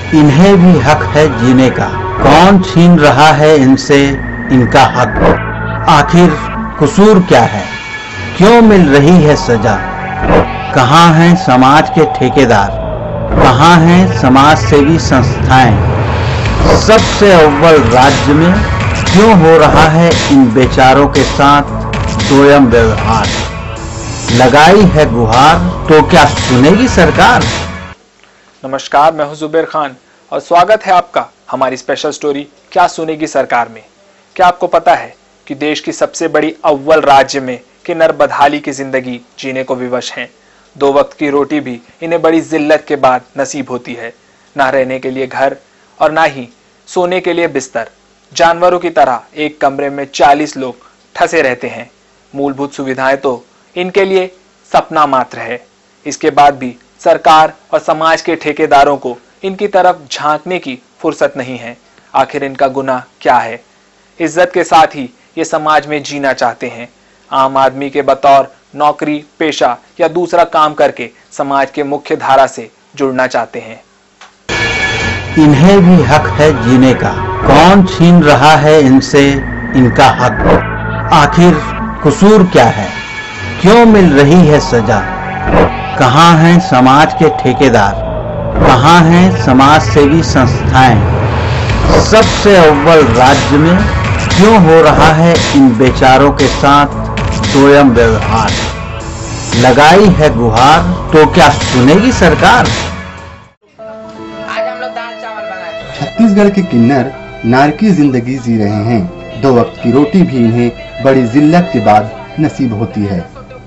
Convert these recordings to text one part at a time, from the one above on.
इन्हें भी हक है जीने का, कौन छीन रहा है इनसे इनका हक। आखिर कसूर क्या है, क्यों मिल रही है सजा। कहाँ हैं समाज के ठेकेदार, कहाँ हैं समाज सेवी संस्थाएं। सबसे अव्वल राज्य में क्यों हो रहा है इन बेचारों के साथ दोयम व्यवहार। लगाई है गुहार तो क्या सुनेगी सरकार। नमस्कार, मैं हूं जुबेर खान और स्वागत है आपका हमारी स्पेशल स्टोरी क्या सुनेगी सरकार में। क्या आपको पता है कि देश की सबसे बड़ी अव्वल राज्य में किन्नर बदहाली की जिंदगी जीने को विवश हैं। 2 वक्त की रोटी भी इन्हें बड़ी जिल्लत के बाद नसीब होती है। ना रहने के लिए घर और ना ही सोने के लिए बिस्तर। जानवरों की तरह एक कमरे में 40 लोग ठसे रहते हैं। मूलभूत सुविधाएं तो इनके लिए सपना मात्र है। इसके बाद भी सरकार और समाज के ठेकेदारों को इनकी तरफ झांकने की फुर्सत नहीं है। आखिर इनका गुनाह क्या है। इज्जत के साथ ही ये समाज में जीना चाहते हैं। आम आदमी के बतौर नौकरी पेशा या दूसरा काम करके समाज के मुख्य धारा से जुड़ना चाहते हैं। इन्हें भी हक है जीने का, कौन छीन रहा है इनसे इनका हक। आखिर कसूर क्या है, क्यों मिल रही है सजा। कहाँ हैं समाज के ठेकेदार, कहाँ हैं समाज सेवी संस्थाएं। सबसे अव्वल राज्य में क्यों हो रहा है इन बेचारों के साथ दोयम व्यवहार। लगाई है गुहार तो क्या सुनेगी सरकार। छत्तीसगढ़ के किन्नर नारकी जिंदगी जी रहे हैं। 2 वक्त की रोटी भी इन्हें बड़ी जिल्लत के बाद नसीब होती है।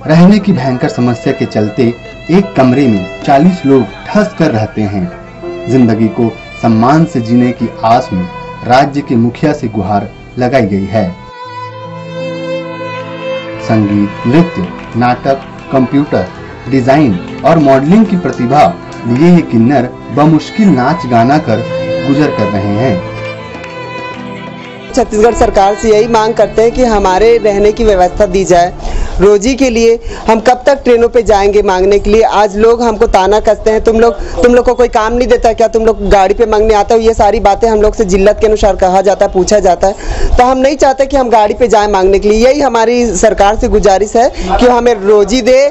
रहने की भयंकर समस्या के चलते एक कमरे में 40 लोग ठस कर रहते हैं। जिंदगी को सम्मान से जीने की आस में राज्य के मुखिया से गुहार लगाई गई है। संगीत, नृत्य, नाटक, कंप्यूटर, डिजाइन और मॉडलिंग की प्रतिभा लिए ये किन्नर बमुश्किल नाच गाना कर गुजर कर रहे हैं। छत्तीसगढ़ सरकार से यही मांग करते हैं कि हमारे रहने की व्यवस्था दी जाए। रोजी के लिए हम कब तक ट्रेनों पे जाएंगे मांगने के लिए। आज लोग हमको ताना कसते हैं, तुम लोग को कोई काम नहीं देता क्या, तुम लोग गाड़ी पे मांगने आते हो। ये सारी बातें हम लोग से जिल्लत के अनुसार कहा जाता है, पूछा जाता है। तो हम नहीं चाहते कि हम गाड़ी पे जाए मांगने के लिए। यही हमारी सरकार से गुजारिश है कि हमें रोजी दे,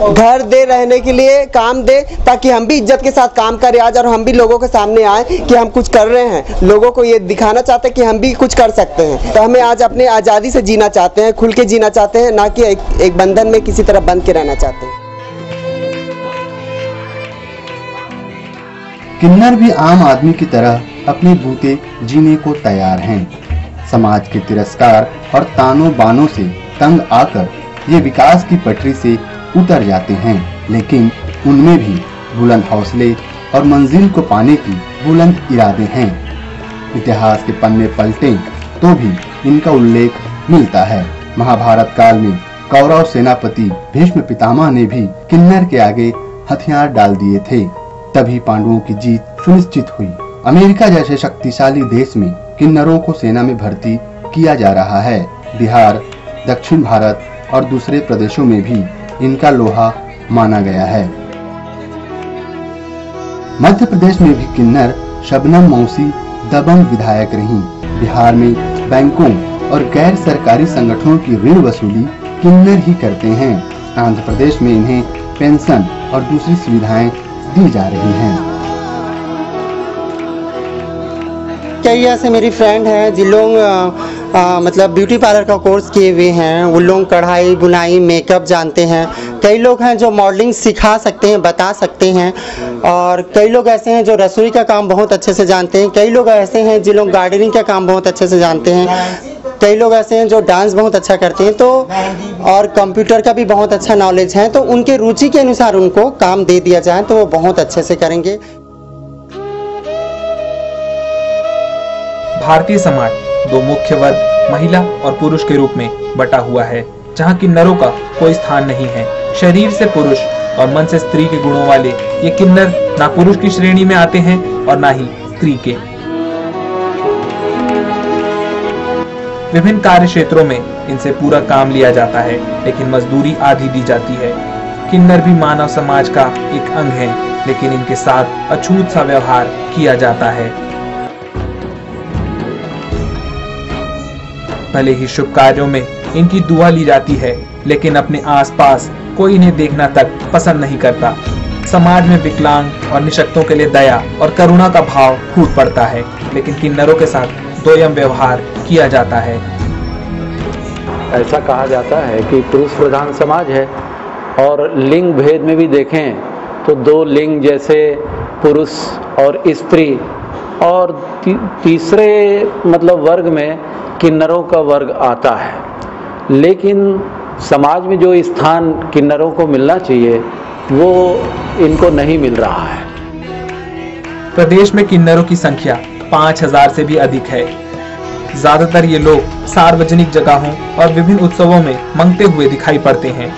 घर दे, रहने के लिए काम दे, ताकि हम भी इज्जत के साथ काम करें आज और हम भी लोगों के सामने आए कि हम कुछ कर रहे हैं। लोगों को ये दिखाना चाहते हैं कि हम भी कुछ कर सकते हैं। तो हमें आज अपने आज़ादी से जीना चाहते हैं, खुल के जीना चाहते हैं, ना कि एक बंधन में किसी तरह बंध के रहना चाहते हैं। किन्नर भी आम आदमी की तरह अपने बूते जीने को तैयार हैं। समाज के तिरस्कार और तानों बानों से तंग आकर ये विकास की पटरी से उतर जाते हैं, लेकिन उनमें भी बुलंद हौसले और मंजिल को पाने की बुलंद इरादे हैं। इतिहास के पन्ने पलटें तो भी इनका उल्लेख मिलता है। महाभारत काल में कौरव सेनापति भीष्म पितामह ने भी किन्नर के आगे हथियार डाल दिए थे, तभी पांडवों की जीत सुनिश्चित हुई। अमेरिका जैसे शक्तिशाली देश में किन्नरों को सेना में भर्ती किया जा रहा है। बिहार, दक्षिण भारत और दूसरे प्रदेशों में भी इनका लोहा माना गया है। मध्य प्रदेश में भी किन्नर शबनम मौसी दबंग विधायक रहीं। बिहार में बैंकों और गैर सरकारी संगठनों की ऋण वसूली किन्नर ही करते हैं। आंध्र प्रदेश में इन्हें पेंशन और दूसरी सुविधाएं दी जा रही हैं। कई ऐसे मेरी फ्रेंड हैं जिन लोग मतलब ब्यूटी पार्लर का कोर्स किए हुए हैं। उन लोग कढ़ाई, बुनाई, मेकअप जानते हैं। कई लोग हैं जो मॉडलिंग सिखा सकते हैं, बता सकते हैं। और कई लोग ऐसे हैं जो रसोई का काम बहुत अच्छे से जानते हैं। कई लोग ऐसे हैं जिन लोग गार्डनिंग का काम बहुत अच्छे से जानते हैं। कई लोग ऐसे हैं जो डांस बहुत अच्छा करते हैं, तो और कंप्यूटर का भी बहुत अच्छा नॉलेज है। तो उनके रुचि के अनुसार उनको काम दे दिया जाए तो वो बहुत अच्छे से करेंगे। भारतीय समाज 2 मुख्य वर्ग महिला और पुरुष के रूप में बटा हुआ है, जहाँ किन्नरों का कोई स्थान नहीं है। शरीर से पुरुष और मन से स्त्री के गुणों वाले ये किन्नर ना पुरुष की श्रेणी में आते हैं और ना ही स्त्री के। विभिन्न कार्य क्षेत्रों में इनसे पूरा काम लिया जाता है, लेकिन मजदूरी आधी दी जाती है। किन्नर भी मानव समाज का एक अंग है, लेकिन इनके साथ अछूत सा व्यवहार किया जाता है। भले ही शुभ कार्यों में इनकी दुआ ली जाती है, लेकिन अपने आसपास कोई इन्हें देखना तक पसंद नहीं करता। समाज में विकलांग और निशक्तों के लिए दया और करुणा का भाव फूट पड़ता है, लेकिन किन्नरों के साथ दोयम व्यवहार किया जाता है। ऐसा कहा जाता है कि पुरुष प्रधान समाज है और लिंग भेद में भी देखें तो दो लिंग जैसे पुरुष और स्त्री, और तीसरे मतलब वर्ग में किन्नरों का वर्ग आता है। लेकिन समाज में जो स्थान किन्नरों को मिलना चाहिए वो इनको नहीं मिल रहा है। प्रदेश में किन्नरों की संख्या 5000 से भी अधिक है। ज्यादातर ये लोग सार्वजनिक जगहों और विभिन्न उत्सवों में मंगते हुए दिखाई पड़ते हैं।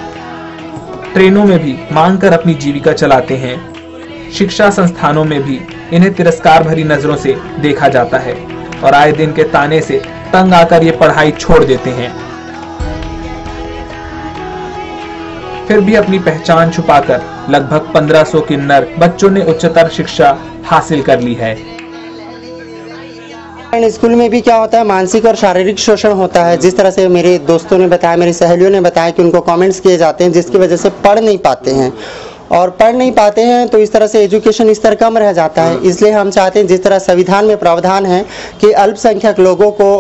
ट्रेनों में भी मांग कर अपनी जीविका चलाते हैं। शिक्षा संस्थानों में भी इन्हें तिरस्कार भरी नजरों से देखा जाता है और आए दिन के ताने से तंग आकर ये पढ़ाई छोड़ देते हैं। फिर भी अपनी पहचान छुपाकर लगभग 1500 किन्नर बच्चों ने उच्चतर शिक्षा हासिल कर ली है। स्कूल में भी क्या होता है, मानसिक और शारीरिक शोषण होता है। जिस तरह से मेरे दोस्तों ने बताया, मेरी सहेलियों ने बताया कि उनको कमेंट्स किए जाते हैं, जिसकी वजह से पढ़ नहीं पाते हैं, और पढ़ नहीं पाते हैं तो इस तरह से एजुकेशन स्तर कम रह जाता है। इसलिए हम चाहते हैं जिस तरह संविधान में प्रावधान है कि अल्पसंख्यक लोगों को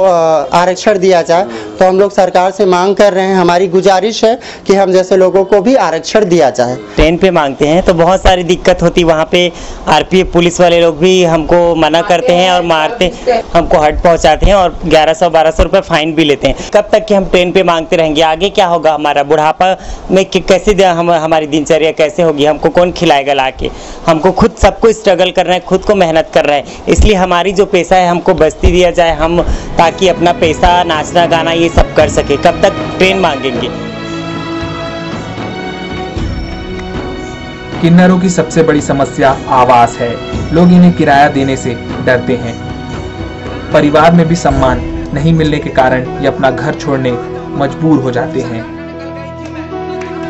आरक्षण दिया जाए, तो हम लोग सरकार से मांग कर रहे हैं, हमारी गुजारिश है कि हम जैसे लोगों को भी आरक्षण दिया जाए। ट्रेन पे मांगते हैं तो बहुत सारी दिक्कत होती, वहाँ पे आरपीएफ पुलिस वाले लोग भी हमको मना करते हैं और मारते, हमको हट पहुँचाते हैं और 1100-1200 रुपये फाइन भी लेते हैं। कब तक कि हम ट्रेन पे मांगते रहेंगे? आगे क्या होगा हमारा? बुढ़ापा में कैसे हमारी दिनचर्या कैसे होगी? हमको कौन खिलाएगा लाके? हमको खुद सबको स्ट्रगल करना है, खुद को मेहनत कर रहा है। इसलिए हमारी जो पैसा है हमको बस्ती दिया जाए, हम ताकि अपना पैसा नाचना गाना ये सब कर सके। कब तक ट्रेन मांगेंगे? किन्नरों की सबसे बड़ी समस्या आवास है। लोग इन्हें किराया देने से डरते हैं। परिवार में भी सम्मान नहीं मिलने के कारण ये अपना घर छोड़ने मजबूर हो जाते हैं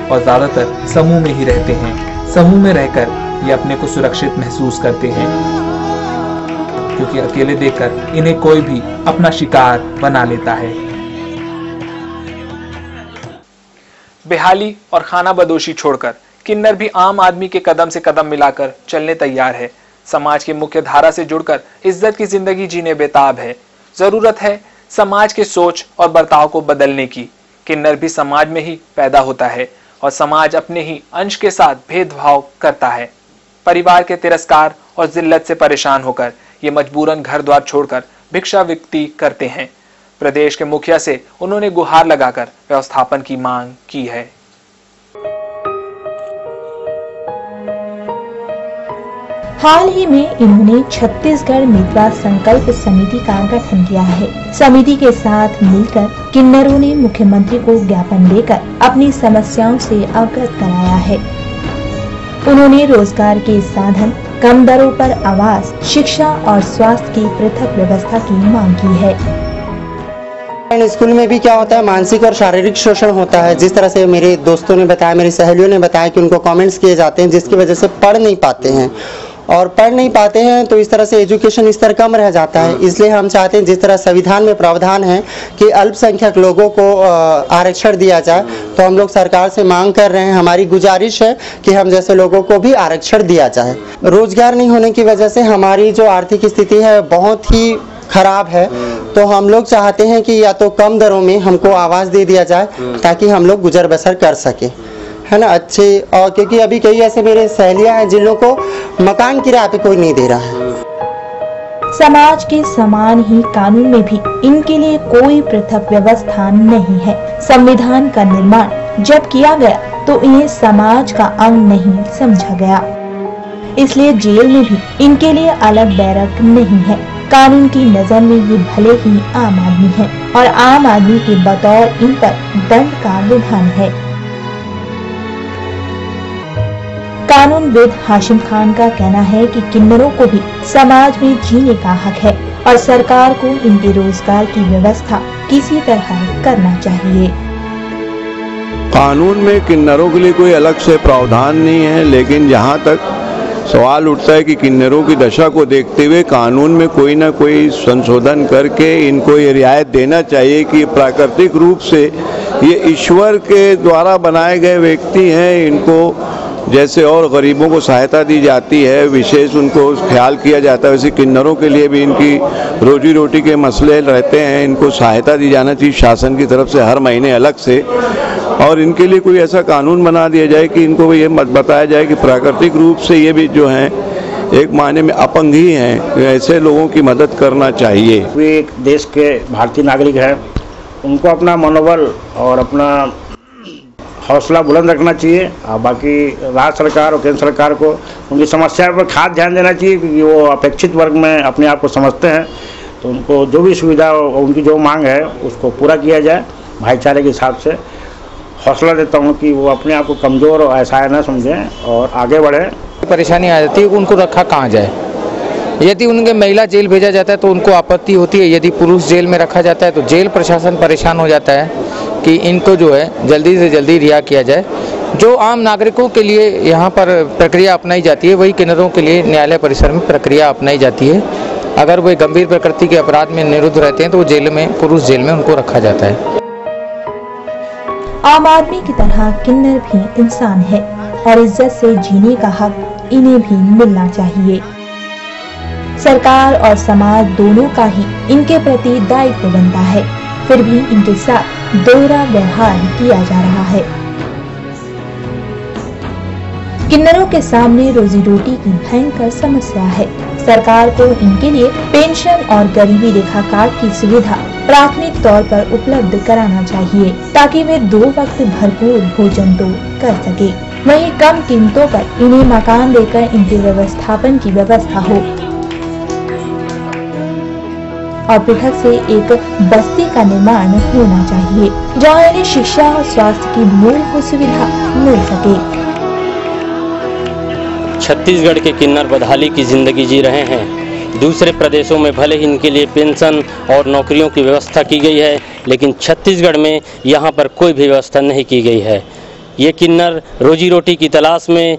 और ज्यादातर समूह में ही रहते हैं। समूह में रहकर ये अपने को सुरक्षित महसूस करते हैं, क्योंकि अकेले देखकर इन्हें कोई भी अपना शिकार बना लेता है। बेहाली और खाना बदोशी छोड़कर किन्नर भी आम आदमी के कदम से कदम मिलाकर चलने तैयार है। समाज की मुख्य धारा से जुड़कर इज्जत की जिंदगी जीने बेताब है। जरूरत है समाज के सोच और बर्ताव को बदलने की। किन्नर भी समाज में ही पैदा होता है और समाज अपने ही अंश के साथ भेदभाव करता है। परिवार के तिरस्कार और जिल्लत से परेशान होकर ये मजबूरन घर द्वार छोड़कर भिक्षावृत्ति करते हैं। प्रदेश के मुखिया से उन्होंने गुहार लगाकर व्यवस्थापन की मांग की है। हाल ही में इन्होंने छत्तीसगढ़ मितवा संकल्प समिति का गठन किया है। समिति के साथ मिलकर किन्नरों ने मुख्यमंत्री को ज्ञापन देकर अपनी समस्याओं से अवगत कराया है। उन्होंने रोजगार के साधन, कम दरों पर आवास, शिक्षा और स्वास्थ्य की पृथक व्यवस्था की मांग की है। स्कूल में भी क्या होता है, मानसिक और शारीरिक शोषण होता है। जिस तरह से मेरे दोस्तों ने बताया, मेरी सहेलियों ने बताया कि उनको कमेंट्स किए जाते हैं, जिसकी वजह से पढ़ नहीं पाते हैं, और पढ़ नहीं पाते हैं तो इस तरह से एजुकेशन स्तर कम रह जाता है। इसलिए हम चाहते हैं जिस तरह संविधान में प्रावधान है कि अल्पसंख्यक लोगों को आरक्षण दिया जाए, तो हम लोग सरकार से मांग कर रहे हैं, हमारी गुजारिश है कि हम जैसे लोगों को भी आरक्षण दिया जाए। रोजगार नहीं होने की वजह से हमारी जो आर्थिक स्थिति है बहुत ही खराब है, तो हम लोग चाहते हैं कि या तो कम दरों में हमको आवास दे दिया जाए ताकि हम लोग गुजर बसर कर सके, है ना, अच्छे। और क्योंकि अभी कई ऐसे मेरे सहेलियां हैं जिन लोगों को मकान किराए पे कोई नहीं दे रहा है। समाज के समान ही कानून में भी इनके लिए कोई पृथक व्यवस्था नहीं है। संविधान का निर्माण जब किया गया तो इन्हें समाज का अंग नहीं समझा गया, इसलिए जेल में भी इनके लिए अलग बैरक नहीं है। कानून की नजर में ये भले ही आम आदमी है और आम आदमी के बतौर इन पर दंड का विधान है। कानूनविद हाशिम खान का कहना है कि किन्नरों को भी समाज में जीने का हक है और सरकार को इनके रोजगार की व्यवस्था किसी तरह करना चाहिए। कानून में किन्नरों के लिए कोई अलग से प्रावधान नहीं है, लेकिन जहाँ तक सवाल उठता है कि किन्नरों की दशा को देखते हुए कानून में कोई ना कोई संशोधन करके इनको ये रियायत देना चाहिए कि प्राकृतिक रूप से ये ईश्वर के द्वारा बनाए गए व्यक्ति हैं। इनको जैसे और गरीबों को सहायता दी जाती है, विशेष उनको ख्याल किया जाता है, वैसे किन्नरों के लिए भी इनकी रोजी रोटी के मसले रहते हैं, इनको सहायता दी जाना चाहिए शासन की तरफ से हर महीने अलग से। और इनके लिए कोई ऐसा कानून बना दिया जाए कि इनको ये मत बताया जाए कि प्राकृतिक रूप से ये भी जो हैं एक मायने में अपंग ही हैं, ऐसे लोगों की मदद करना चाहिए। वे एक देश के भारतीय नागरिक हैं, उनको अपना मनोबल और अपना हौसला बुलंद रखना चाहिए। और बाकी राज्य सरकार और केंद्र सरकार को उनकी समस्या पर खास ध्यान देना चाहिए, क्योंकि वो अपेक्षित वर्ग में अपने आप को समझते हैं। तो उनको जो भी सुविधा उनकी जो मांग है उसको पूरा किया जाए भाईचारे के हिसाब से। हौसला देता हूँ कि वो अपने आप को कमज़ोर और असहाय न समझें और आगे बढ़ें। परेशानी आ जाती है, उनको रखा कहाँ जाए। यदि उनके महिला जेल भेजा जाता है तो उनको आपत्ति होती है, यदि पुरुष जेल में रखा जाता है तो जेल प्रशासन परेशान हो जाता है कि इनको जो है जल्दी से जल्दी रिहा किया जाए। जो आम नागरिकों के लिए यहाँ पर प्रक्रिया अपनाई जाती है वही किन्नरों के लिए न्यायालय परिसर में प्रक्रिया अपनाई जाती है। अगर वे गंभीर प्रकृति के अपराध में निरुद्ध रहते हैं तो जेल में, पुरुष जेल में उनको रखा जाता है। आम आदमी की तरह किन्नर भी इंसान है और इज्जत से जीने का हक इन्हें भी मिलना चाहिए। सरकार और समाज दोनों का ही इनके प्रति दायित्व बनता है, फिर भी इनके साथ दोहरा व्यवहार किया जा रहा है। किन्नरों के सामने रोजी रोटी की भयंकर समस्या है। सरकार को इनके लिए पेंशन और गरीबी रेखा कार्ड की सुविधा प्राथमिक तौर पर उपलब्ध कराना चाहिए, ताकि वे 2 वक्त भरपूर भोजन तो कर सके। वहीं कम कीमतों पर इन्हें मकान देकर इनके व्यवस्थापन की व्यवस्था हो और पृथक से एक बस्ती का निर्माण होना चाहिए, जहां इन्हें शिक्षा और स्वास्थ्य की मूलभूत सुविधा मिल सके। छत्तीसगढ़ के किन्नर बदहाली की जिंदगी जी रहे हैं। दूसरे प्रदेशों में भले ही इनके लिए पेंशन और नौकरियों की व्यवस्था की गई है, लेकिन छत्तीसगढ़ में यहाँ पर कोई भी व्यवस्था नहीं की गई है। ये किन्नर रोजी रोटी की तलाश में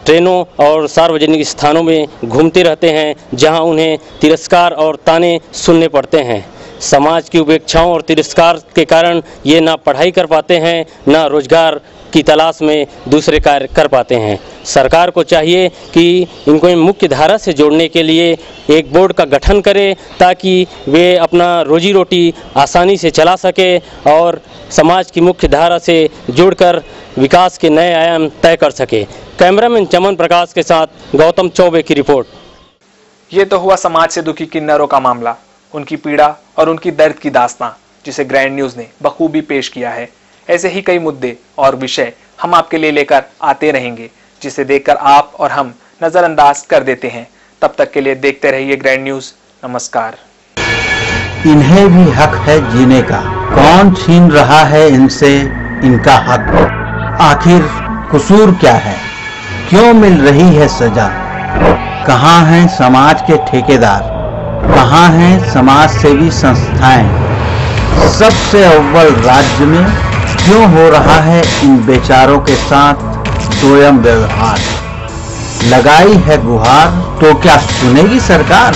ट्रेनों और सार्वजनिक स्थानों में घूमते रहते हैं, जहां उन्हें तिरस्कार और ताने सुनने पड़ते हैं। समाज की उपेक्षाओं और तिरस्कार के कारण ये ना पढ़ाई कर पाते हैं, ना रोजगार की तलाश में दूसरे कार्य कर पाते हैं। सरकार को चाहिए कि इनको मुख्य धारा से जोड़ने के लिए एक बोर्ड का गठन करे, ताकि वे अपना रोजी रोटी आसानी से चला सके और समाज की मुख्य धारा से जुड़कर विकास के नए आयाम तय कर सके। कैमरामैन चमन प्रकाश के साथ गौतम चौबे की रिपोर्ट। ये तो हुआ समाज से दुखी किन्नरों का मामला, उनकी पीड़ा और उनकी दर्द की दास्तां, जिसे ग्रैंड न्यूज़ ने बखूबी पेश किया है। ऐसे ही कई मुद्दे और विषय हम आपके लिए लेकर आते रहेंगे, जिसे देखकर आप और हम नजरअंदाज कर देते हैं। तब तक के लिए देखते रहिए ग्रैंड न्यूज़। नमस्कार। इन्हें भी हक है जीने का, कौन छीन रहा है इनसे इनका हक? आखिर कसूर क्या है, क्यों मिल रही है सजा? कहाँ हैं समाज के ठेकेदार, कहाँ हैं समाज सेवी संस्थाएं? सबसे अव्वल राज्य में क्यों हो रहा है इन बेचारों के साथ स्वयं व्यवहार? लगाई है गुहार तो क्या सुनेगी सरकार?